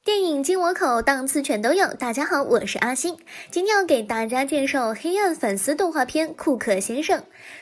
电影进我口，档次全都有。大家好，我是阿星，今天要给大家介绍黑暗反思动画片《库克先生》。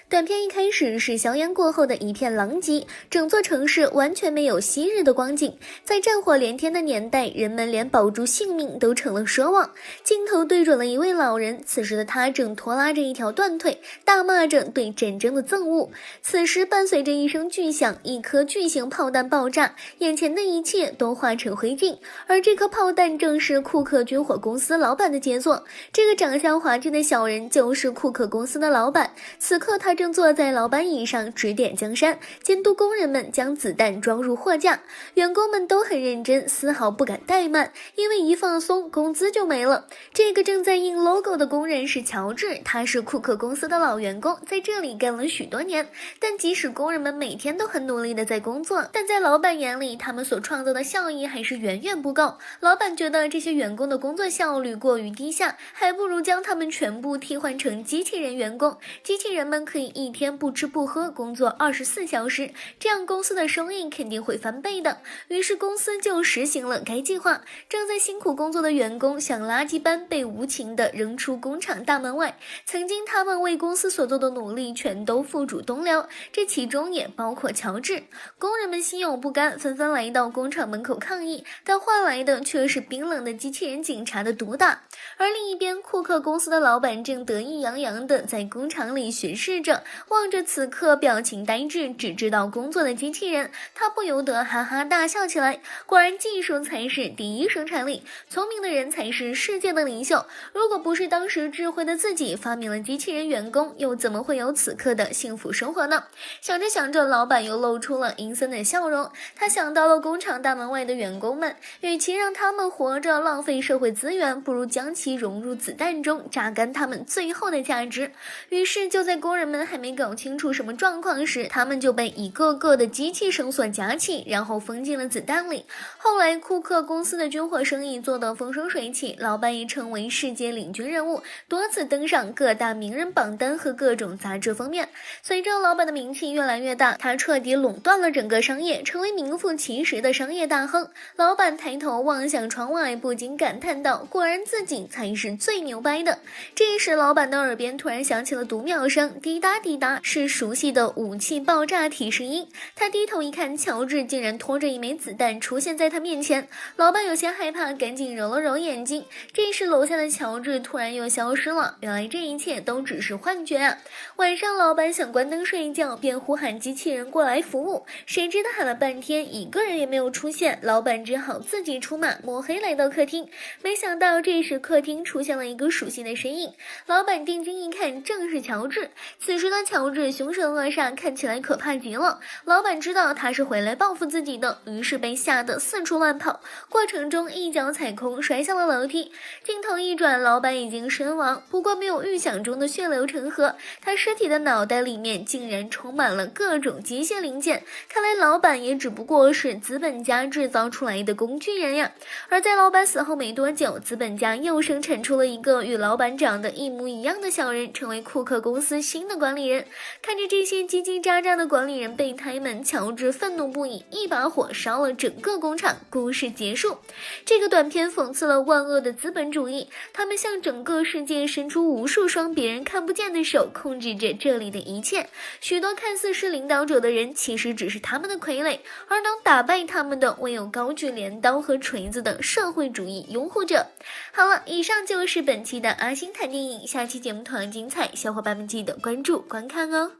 短片一开始是硝烟过后的一片狼藉，整座城市完全没有昔日的光景。在战火连天的年代，人们连保住性命都成了奢望。镜头对准了一位老人，此时的他正拖拉着一条断腿，大骂着对战争的憎恶。此时伴随着一声巨响，一颗巨型炮弹爆炸，眼前的一切都化成灰烬。而这颗炮弹正是库克军火公司老板的杰作。这个长相滑稽的小人就是库克公司的老板。此刻他正坐在老板椅上指点江山，监督工人们将子弹装入货架。员工们都很认真，丝毫不敢怠慢，因为一放松工资就没了。这个正在印 logo 的工人是乔治，他是库克公司的老员工，在这里干了许多年。但即使工人们每天都很努力的在工作，但在老板眼里，他们所创造的效益还是远远不够。老板觉得这些员工的工作效率过于低下，还不如将他们全部替换成机器人员工。机器人们可以一天不吃不喝工作24小时，这样公司的收益肯定会翻倍的。于是公司就实行了该计划。正在辛苦工作的员工像垃圾般被无情地扔出工厂大门外。曾经他们为公司所做的努力全都付诸东流，这其中也包括乔治。工人们心有不甘，纷纷来到工厂门口抗议，但换来的却是冰冷的机器人警察的毒打。而另一边，库克公司的老板正得意洋洋地在工厂里巡视着，望着此刻表情呆滞只知道工作的机器人，他不由得哈哈大笑起来。果然技术才是第一生产力，聪明的人才是世界的领袖。如果不是当时智慧的自己发明了机器人员工，又怎么会有此刻的幸福生活呢？想着想着，老板又露出了阴森的笑容。他想到了工厂大门外的员工们，与其让他们活着浪费社会资源，不如将其融入子弹中，榨干他们最后的价值。于是就在工人们还没搞清楚什么状况时，他们就被一个个的机器绳索夹起，然后封进了子弹里。后来库克公司的军火生意做得风生水起，老板也成为世界领军人物，多次登上各大名人榜单和各种杂志封面。随着老板的名气越来越大，他彻底垄断了整个商业，成为名副其实的商业大亨。老板抬头望向窗外，不禁感叹道，果然自己才是最牛掰的。这时老板的耳边突然响起了读秒声，滴答滴答，是熟悉的武器爆炸提示音。他低头一看，乔治竟然拖着一枚子弹出现在他面前。老板有些害怕，赶紧揉了揉眼睛。这时楼下的乔治突然又消失了，原来这一切都只是幻觉啊。晚上老板想关灯睡觉，便呼喊机器人过来服务，谁知道喊了半天一个人也没有出现，老板只好自己出马，摸黑来到客厅。没想到这时客厅出现了一个熟悉的身影，老板定睛一看，正是乔治。此时的乔治凶神恶煞，看起来可怕极了。老板知道他是回来报复自己的，于是被吓得四处乱跑，过程中一脚踩空，摔下了楼梯。镜头一转，老板已经身亡，不过没有预想中的血流成河，他尸体的脑袋里面竟然充满了各种机械零件，看来老板也只不过是资本家制造出来的工具人呀。而在老板死后没多久，资本家又生产出了一个与老板长得一模一样的小人，成为库克公司新的管理人。看着这些叽叽喳喳的管理人备胎们，乔治愤怒不已，一把火烧了整个工厂。故事结束。这个短片讽刺了万恶的资本主义，他们向整个世界伸出无数双别人看不见的手，控制着这里的一切。许多看似是领导者的人，其实只是他们的傀儡，而能打败他们的，唯有高举镰刀和锤子的社会主义拥护者。好了，以上就是本期的阿星谈电影，下期节目同样精彩，小伙伴们记得关注观看哦。